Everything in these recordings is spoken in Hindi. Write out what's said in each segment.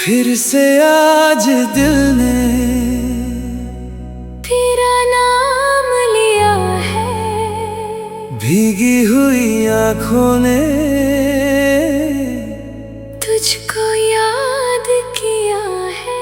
फिर से आज दिल ने तेरा नाम लिया है, भीगी हुई आंखों ने तुझको याद किया है।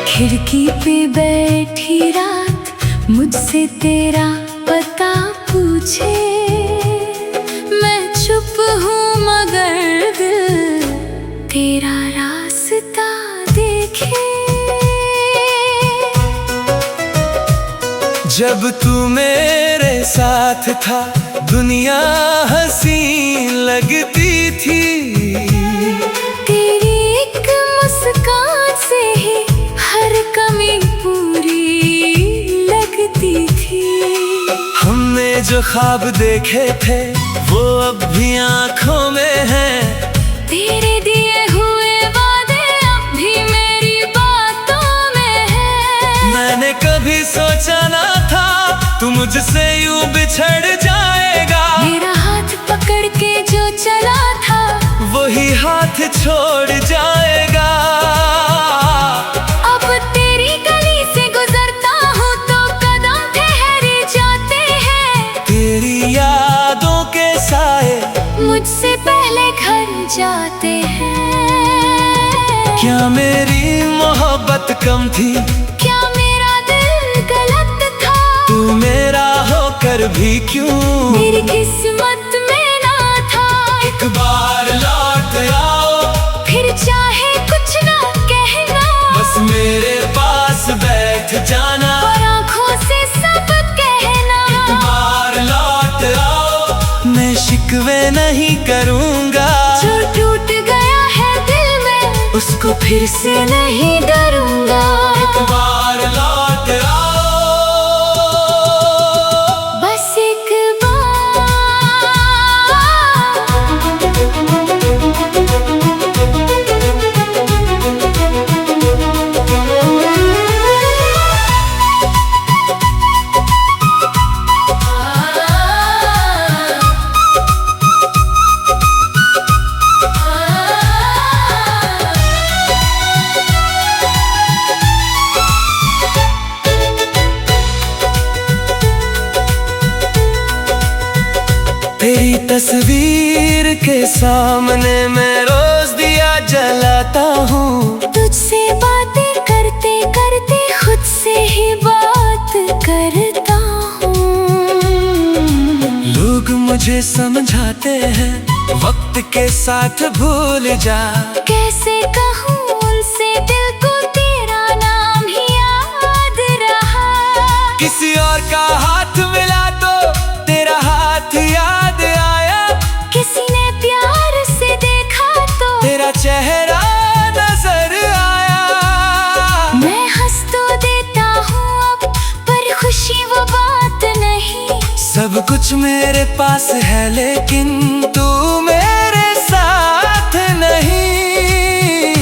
खिड़की पे बैठी रात मुझसे तेरा पता पूछे, मैं चुप हूँ मगर दिल तेरा रास्ता देखे। जब तू मेरे साथ था दुनिया हंसी लगती थी, तेरी एक मुस्कान से ही हर कमी पूरी लगती थी। हमने जो ख्वाब देखे थे वो अब भी आंखों में हैं, तेरे दिए हुए वादे अब भी मेरी बातों में हैं। मैंने कभी सोचा ना था तू मुझसे यूं बिछड़ जाएगा, मेरा हाथ पकड़ के जो चला था वही हाथ छोड़ जाएगा। अब तेरी गली से गुजरता हूँ तो कदम ठहर जाते हैं, तेरी यादों के साए मुझसे पहले घर जाते हैं। क्या मेरी मोहब्बत कम थी, क्या मेरा दिल गलत था, तू मेरा होकर भी क्यों मेरी किस्मत में ना था। एक बार लौट आओ, फिर चाहे कुछ ना कहना, बस मेरे पास बैठ जाना, और आँखों से सब कहना। एक बार लौट आओ, मैं शिकवे नहीं करूँगा, जो टूट गया है दिल में उसको फिर से नहीं डरूंगा। एक बार लौट आओ। बस एक तेरी तस्वीर के सामने मैं रोज दिया जलाता हूँ, तुझसे बातें करते करते खुद से ही बात करता हूँ। लोग मुझे समझाते हैं वक्त के साथ भूल जा, कैसे कहूँ उनसे दिल को तेरा नाम ही याद रहा। किसी और का हाथ मिला तो तेरा हाथ याद आया, किसी ने प्यार से देखा तो तेरा चेहरा नजर आया। मैं हंस तो देता हूँ अब पर खुशी वो बात नहीं, सब कुछ मेरे पास है लेकिन तू मेरे साथ नहीं।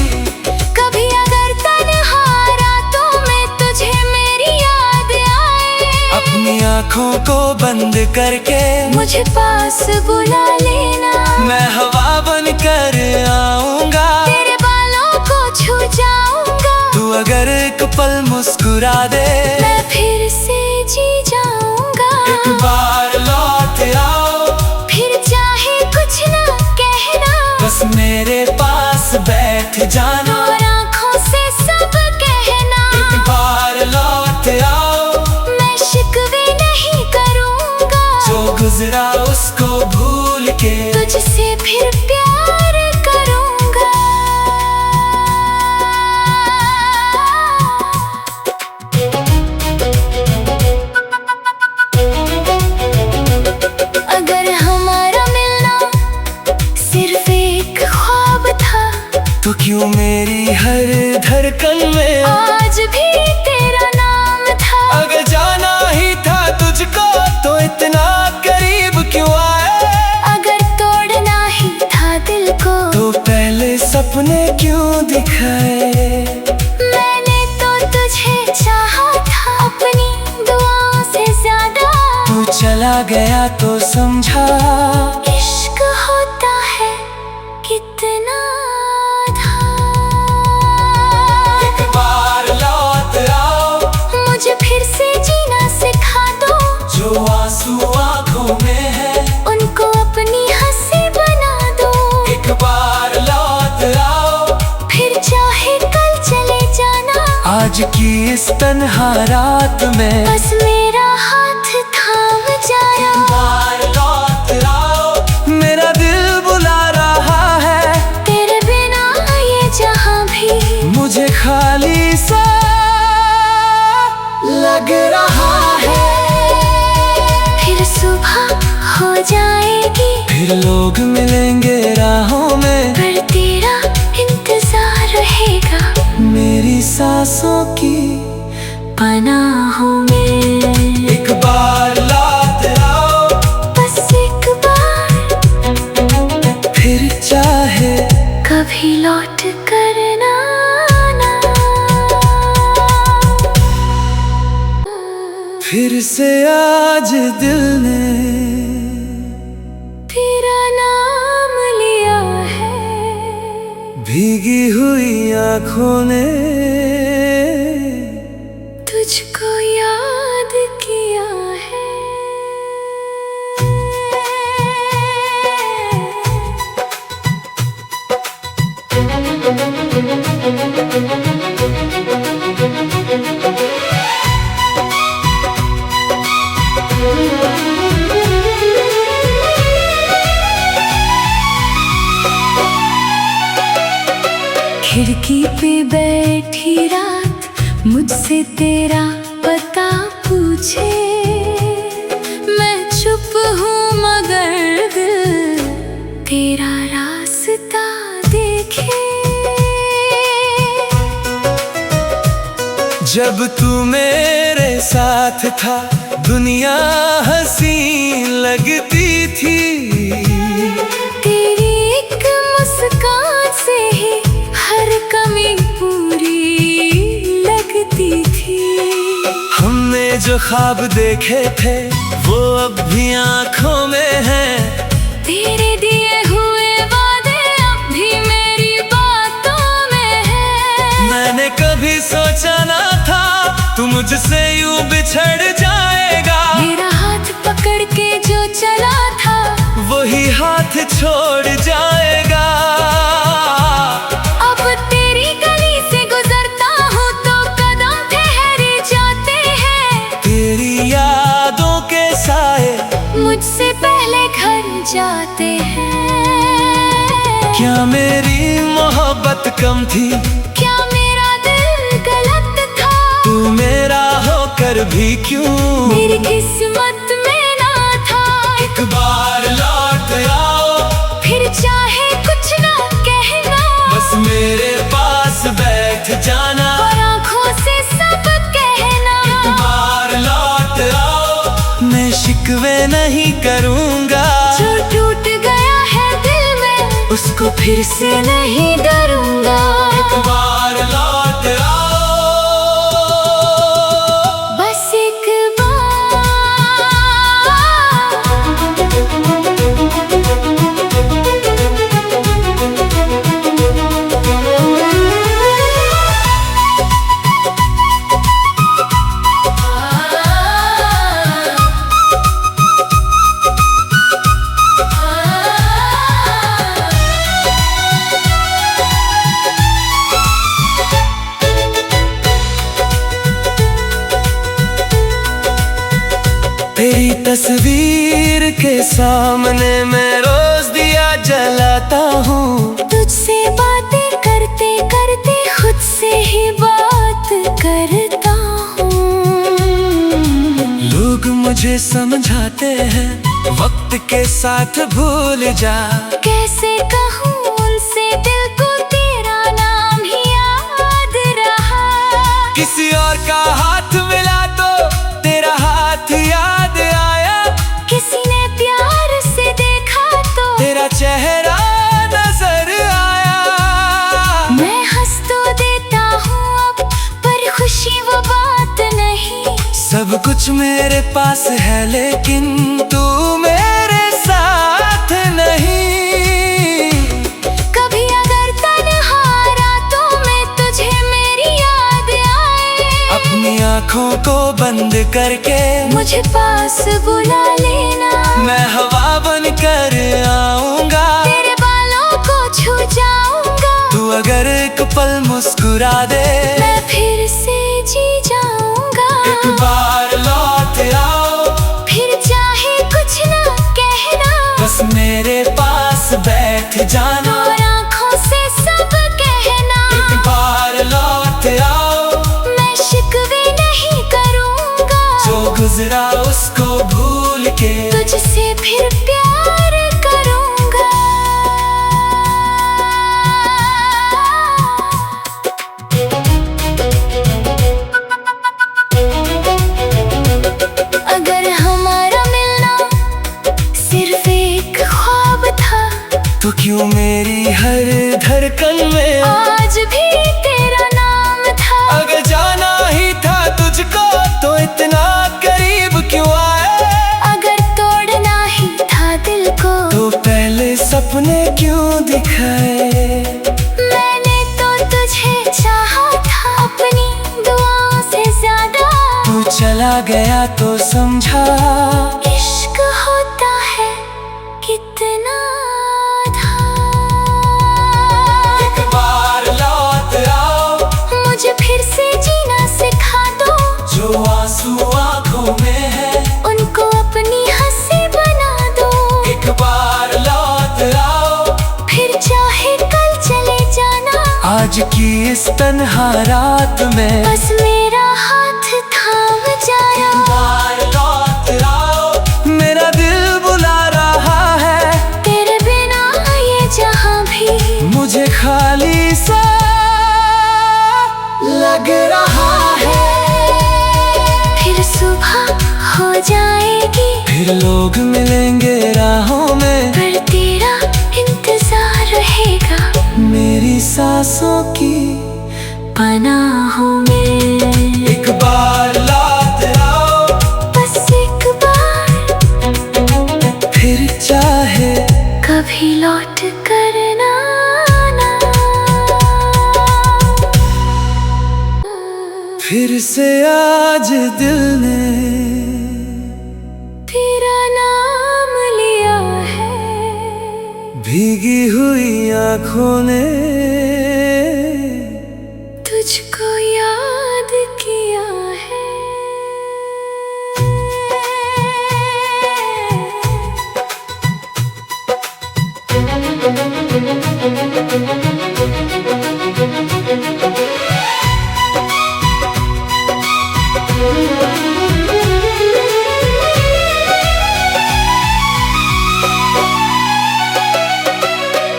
कभी अगर तन्हा रातों में तुझे मेरी याद आए, अपनी आँखों को बंद करके मुझे पास बुला लेना, मैं हवा बन कर आऊंगा, तेरे बालों को छू जाऊंगा। तू अगर एक पल मुस्कुरा दे मैं फिर से जी जाऊंगा। एक बार लौट आओ, फिर चाहे कुछ ना कहना, बस मेरे पास बैठ जाना, और आँखों से सब कहना। एक बार लौट आओ, मैं शिकवे नहीं करूंगा, जो गुजरा उसको भूल के तुझसे फिर प्यार करूंगा। अगर हमारा मिलना सिर्फ एक ख्वाब था, तो क्यों मेरी हर धड़कन में आज भी तेरा नाम था। अगर जाना ही था तुझको तो इतना करीब चला गया तो समझा इश्क होता है कितना था। एक बार लौट आओ, मुझे फिर से जीना सिखा दो। जो आंसू आंखों में है उनको अपनी हंसी बना दो। एक बार लौट आओ, फिर चाहे कल चले जाना। आज की इस तन्हा रात में बस मेरा हाथ थाम जाना। बार लौट आओ, मेरा दिल बुला रहा है। तेरे बिना ये जहां भी मुझे खाली सा लग रहा है। फिर सुबह हो जाएगी, फिर लोग मिलेंगे राहों में, पर तेरा इंतजार रहेगा मेरी सांसों की पनाहों में। एक बार लौट आओ, बस एक बार, फिर चाहे कभी लौट कर ना आना। फिर से आज दिल ने तेरा नाम लिया है। भीगी हुई आंखों ने तुझको याद किया है। खिड़की पे बैठी रात मुझसे तेरा पता पूछे। मैं चुप हूँ मगर दिल तेरा रास्ता देखे। जब तू मेरे साथ था दुनिया हसीन लगती थी। तेरी एक मुस्कान से ही हर कमी पूरी लगती थी। हमने जो ख्वाब देखे थे वो अब भी आंखों में हैं। तेरे दिए हुए वादे अब भी मेरी बातों में है। मैंने कभी सोचा ना था तू मुझसे यूं बिछड़ जाएगा। मेरा हाथ पकड़ के जो चला था वही हाथ छोड़ जाएगा। अब तेरी गली से गुजरता हूँ तो कदम ठहर जाते हैं। तेरी यादों के साए मुझसे पहले घर जाते हैं। क्या मेरी मोहब्बत कम थी? क्या मेरा दिल गलत था? तू मेरा होकर भी क्यों मेरी किस्मत में ना था। एक बार लौट आओ, फिर चाहे कुछ ना कहना, बस मेरे पास बैठ जाना। और आँखों से सब कहना। एक बार लौट आओ, मैं शिकवे नहीं करूँगा। जो टूट गया है दिल में उसको फिर से नहीं डरूंगा। एक बार लौट आओ, बस एक बार। तेरी तस्वीर के सामने मैं रोज दिया जलाता हूँ। तुझसे बातें करते करते खुद से ही बात करता हूँ। लोग मुझे समझाते हैं वक्त के साथ भूल जा। कैसे कहूँ उनसे दिल को तेरा नाम ही याद रहा। किसी और का हाथ मिला तो तेरा हाथ याद आया। किसी ने प्यार से देखा तो तेरा चेहरा नजर आया। मैं हंस तो देता हूँ अब, पर खुशी वो बात नहीं। सब कुछ मेरे पास है लेकिन आँखों को बंद करके मुझे पास बुला लेना। मैं हवा बन कर आऊंगा, तेरे बालों को छू जाऊंगा। तू अगर एक पल मुस्कुरा दे, मैं फिर से जी जाऊंगा। एक बार लौट आओ, फिर चाहे कुछ ना कहना, बस मेरे पास बैठ जाना। और आँखों से सब कहना। एक बार लौट आओ, मैं शिकवे नहीं करूंगा। जो गुजरा उसको भूल के तुझसे फिर प्यार करूंगा। अगर हमारा मिलना सिर्फ एक ख्वाब था, तो क्यों मेरी हर धड़कन में आज भी तेरा नाम था। अगर जाना ही था तुझको, तो इतना करीब क्यों आए? अगर तोड़ना ही था दिल को, तो पहले सपने क्यों दिखाए? मैंने तो तुझे चाहा था अपनी दुआओं से ज्यादा। तू चला गया तो समझा इश्क होता है कितना था। एक बार लौट आओ, मुझे फिर से जीना सिखा दो। जो आंसू आंखों में है उनको अपनी हंसी बना दो। एक बार लौट आओ, फिर चाहे कल चले जाना, आज की इस तन्हा रात में बस मेरा हाथ थाम जाना। एक बार लौट आओ, मेरा दिल बुला रहा है। तेरे बिना ये जहां भी मुझे खाली सा लग रहा है। फिर सुबह हो जाएगी, फिर लोग मिलेंगे राहों में, पर तेरा इंतजार रहेगा मेरी सांसों की पनाहों में। एक बार लौट आओ, बस एक बार, फिर चाहे कभी लौट कर ना आना। फिर से आज दिल ने तेरा नाम लिया है, भीगी हुई आंखों ने तुझको याद किया है।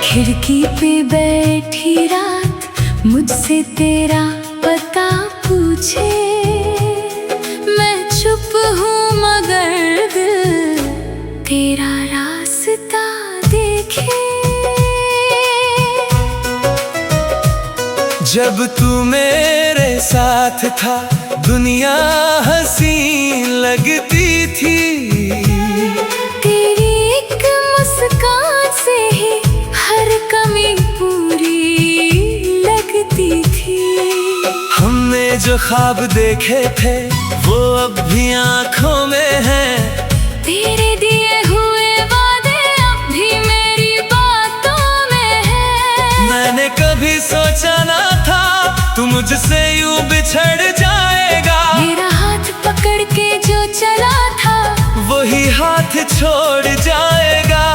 खिड़की पे बैठी रात मुझसे तेरा पता पूछे, मैं चुप हूँ मगर दिल तेरा रास्ता देखे। जब तू मेरे साथ था, दुनिया हंसी लगती थी। तेरी एक मुस्कान से ही हर कमी पूरी लगती थी। हमने जो ख्वाब देखे थे, वो अब भी आँखों में हैं। तेरे दिए हुए वादे अब भी मेरी बातों में है। मैंने कभी सोचा ना था तू मुझसे यूं बिछड़ जाएगा। मेरा हाथ पकड़ के जो चला था, वही हाथ छोड़ जाएगा।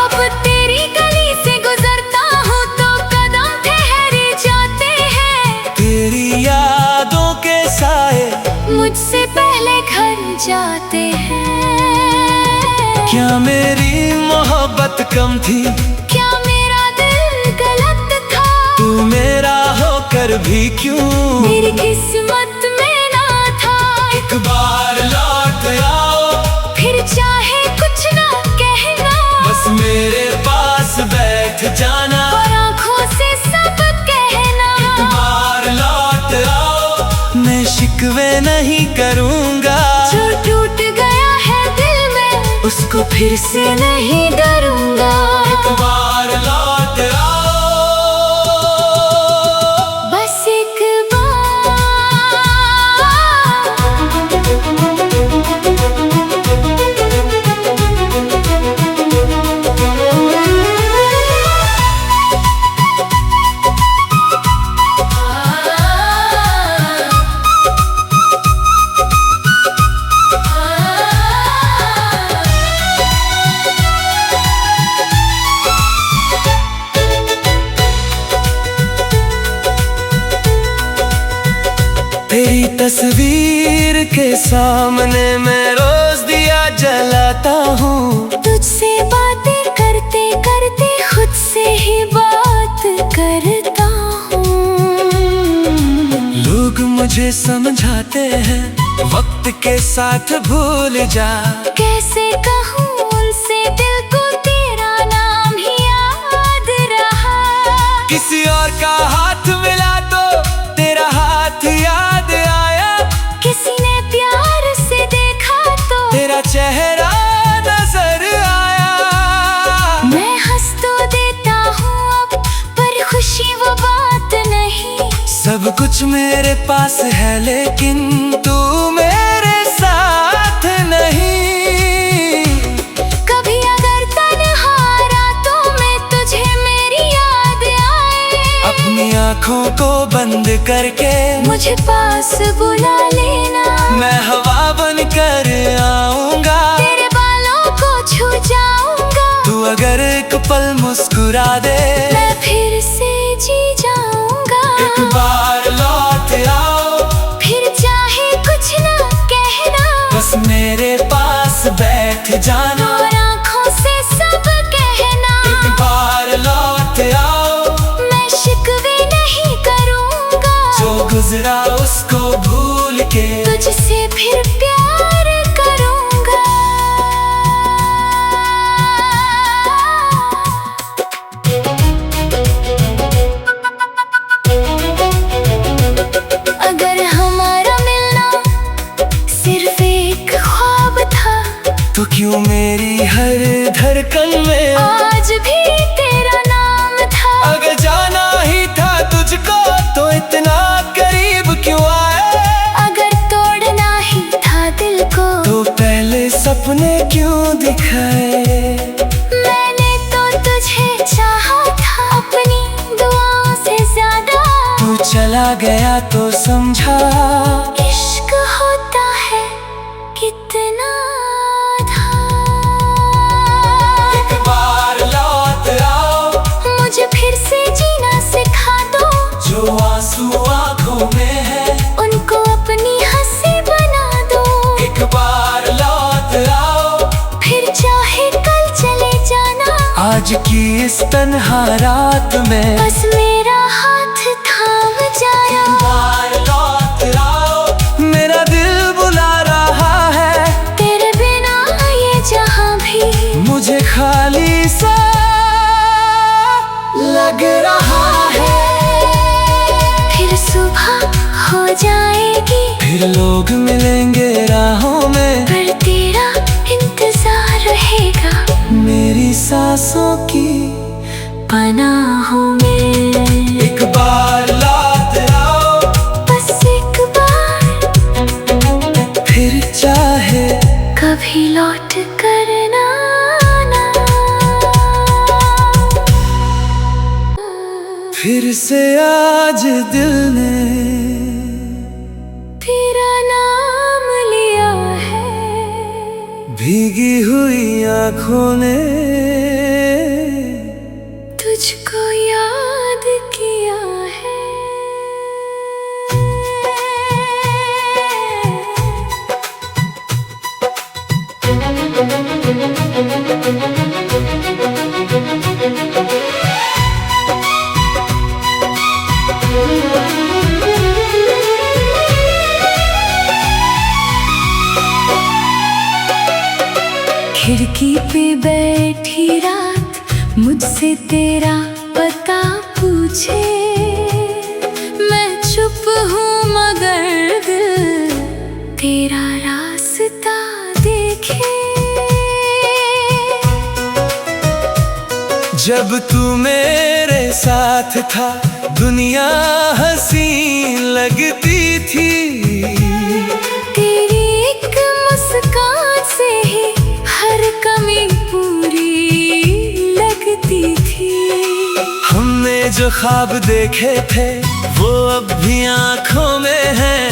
अब तेरी गली से गुजरता हूँ तो कदम ठहर जाते हैं। तेरी यादों के साए मुझसे पहले घर जाते हैं। क्या मेरी मोहब्बत कम थी? क्या मेरा दिल गलत था? तू मेरा होकर भी क्यों मेरी किस्मत में ना था। एक बार लौट आओ, फिर चाहे कुछ ना कहना, बस मेरे पास बैठ जाना। और आँखों से सब कहना। एक बार लौट आओ, मैं शिकवे नहीं करूँगा। जो टूट गया है दिल में, उसको फिर से नहीं डरूंगा। एक बार लौट आओ, बस एक बार, सामने मैं रोज दिया जलाता हूँ। तुझसे बातें करते करते खुद से ही बात करता हूँ। लोग मुझे समझाते हैं वक्त के साथ भूल जा। कैसे कहूँ उनसे दिल को तेरा नाम ही याद रहा। किसी और का हाथ मिला तो तेरा हाथ याद आया। किसी ने प्यार से देखा तो तेरा चेहरा नजर आया। मैं हंस तो देता हूँ अब, पर खुशी वो बात नहीं। सब कुछ मेरे पास है लेकिन तू मेरे साथ नहीं। कभी अगर तन्हा रातों में तुझे मेरी याद आए, अपनी आँखों को बंद करके मुझे पास बुला लेना। मैं हवा बन कर आऊंगा, तेरे बालों को छू जाऊंगा। तू अगर एक पल मुस्कुरा दे मैं फिर से जी जाऊंगा। एक बार लौट आओ, फिर चाहे कुछ ना कहना, बस मेरे पास बैठ जाना। और आँखों से सब कहना। एक बार लौट आओ, मैं शिकवे नहीं करूंगा। जो गुजरा उसको भूल के तुझसे फिर प्यार करूंगा। अगर हमारा मिलना सिर्फ एक ख्वाब था, तो क्यों मेरी हर धड़कन में आज भी तेरा नाम था। अगर जाना ही था तुझको तो इतना करीब क्यों आए। अगर तोड़ना ही था दिल को तो पहले सपने क्यों दिखाए। मैंने तो तुझे चाहा था अपनी दुआओं से ज्यादा। तू चला गया तो समझा इश्क होता है कितना था। एक बार लौट आओ, मुझे फिर से जीना सिखा दो। जो आंसू आँखों में है उनको अपनी हंसी बना दो। एक बार लौट आओ, फिर चाहे कल चले जाना। आज की इस तन्हा रात में बस मेरा हाथ थाम जाना। एक बार लौट आओ, मेरा दिल बुला रहा है। तेरे बिना ये जहां भी मुझे खाली सा लग रहा है। फिर सुबह हो जाएगी, फिर लोग मिलेंगे राहों में, पर तेरा इंतजार रहेगा मेरी सांसों की पनाहों में। एक बार लौट आओ, बस एक बार, फिर चाहे कभी लौट कर ना आना। फिर से आज दिल ने तेरा नाम लिया है। भीगी हुई आँखों ने तुझको याद किया है। खिड़की पे बैठी रात मुझसे तेरा पता पूछे। मैं चुप हूँ मगर दिल तेरा रास्ता देखे। जब तू मेरे साथ था दुनिया हंसी लगती थी। तेरी एक मुस्कान से ही हर कमी पूरी लगती थी। हमने जो ख्वाब देखे थे वो अब भी आँखों में हैं।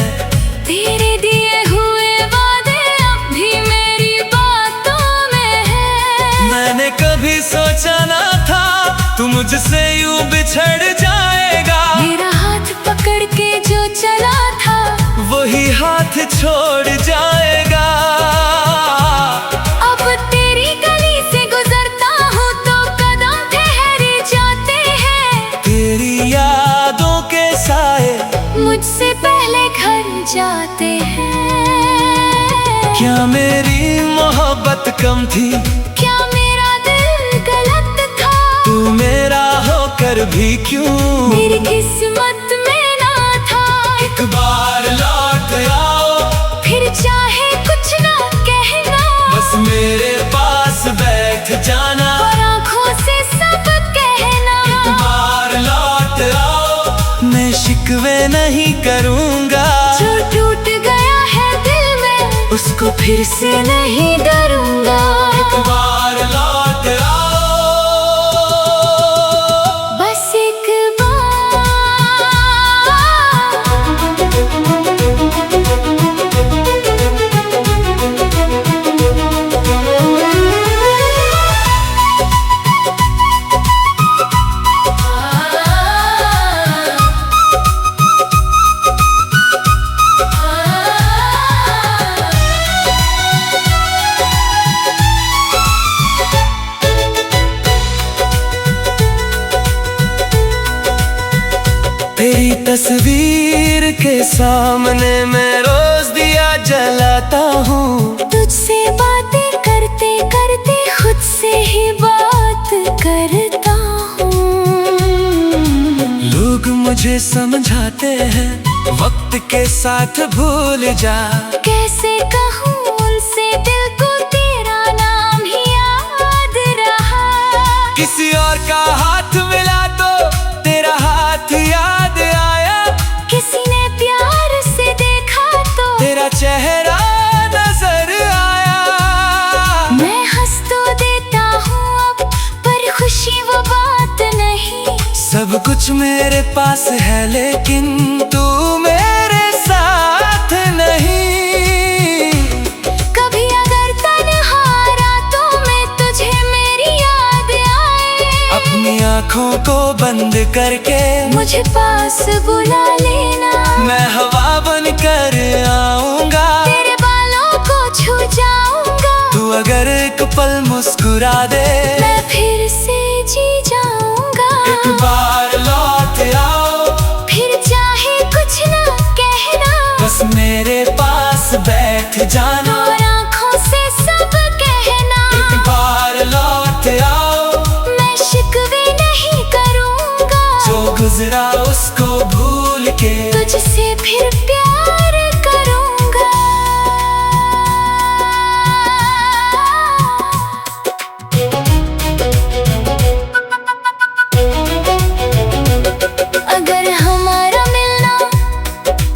तेरे दिए हुए वादे अब भी मेरी बातों में है। मैंने कभी सोचा ना था तू मुझसे यूं बिछड़ जाएगा। मेरा हाथ पकड़ के जो चला था वही हाथ छोड़ जाएगा। अब तेरी गली से गुजरता हूँ तो कदम ठहर जाते हैं। तेरी यादों के साए मुझसे पहले घर जाते हैं। क्या मेरी मोहब्बत कम थी? क्या मेरा दिल गलत था? तू मेरा होकर भी क्यों मेरी किस्मत में ना था। एक बार लौट आओ, फिर चाहे कुछ ना कहना, बस मेरे पास बैठ जाना और आँखों से सब कहना। एक बार लौट आओ, मैं शिकवे नहीं करूँगा। जो टूट गया है दिल में उसको फिर से नहीं डरूंगा। एक बार लौट आओ, बस एक तेरी तस्वीर के सामने मैं रोज दिया जलाता हूँ। तुझसे बातें करते करते खुद से ही बात करता हूँ। लोग मुझे समझाते हैं वक्त के साथ भूल जा। कैसे कहूँ उनसे दिल को तेरा नाम ही याद रहा। किसी और का हाथ मिला तो तेरा हाथ याद आया। किसी ने प्यार से देखा तो तेरा चेहरा नजर आया। मैं हंस तो देता हूँ अब, पर खुशी वो बात नहीं। सब कुछ मेरे पास है लेकिन तू मेरे साथ नहीं। कभी अगर तन्हा रातों में तुझे मेरी याद आए, अपनी आँखों को बंद करके मुझे पास बुला लेना। मैं हवा बन कर आऊंगा, तेरे बालों को छू जाऊंगा। तू अगर एक पल मुस्कुरा दे मैं फिर से जी जाऊंगा। एक बार लौट आओ, फिर चाहे कुछ ना कहना, बस मेरे पास बैठ जाना। और आँखों से सब कहना। एक बार लौट आओ, मैं शिकवे नहीं करूंगा। जो गुजरा उसको भूल के तुझसे फिर प्यार करूंगा। अगर हमारा मिलना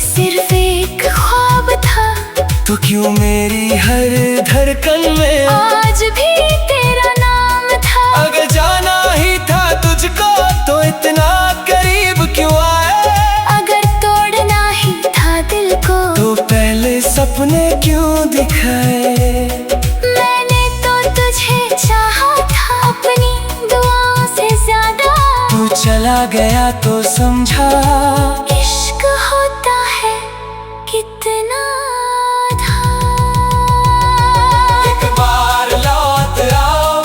सिर्फ एक ख्वाब था, तो क्यों मेरी हर धड़कन में आज भी तेरा नाम था। अगर जाना ही था तुझको तो इतना करीब क्यों आए। अगर तोड़ना ही था दिल को तो पहले सपने क्यों दिखाए। मैंने तो तुझे चाहा था अपनी दुआओं से ज्यादा। तू चला गया तो समझा इश्क होता है कितना था। एक बार लौट आओ,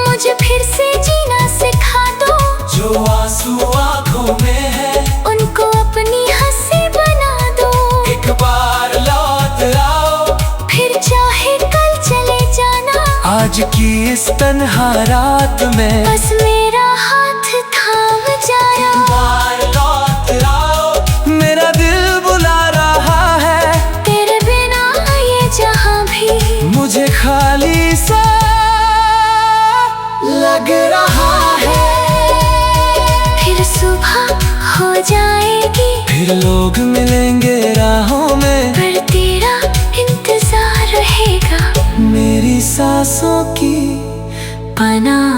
मुझे फिर से जीना सिखा दो। जो आंसू आँखों में है उनको अपनी हंसी बना दो। एक बार लौट आओ, फिर चाहे कल चले जाना, आज की इस तन्हा रात में बस मेरा हाथ थाम जाना। एक बार लौट आओ, मेरा दिल बुला रहा है। तेरे बिना ये जहां भी मुझे खाली सा लग रहा है। फिर सुबह हो जाएगी, फिर लोग मिलेंगे राहों में, पर तेरा इंतजार रहेगा मेरी सांसों की पनाह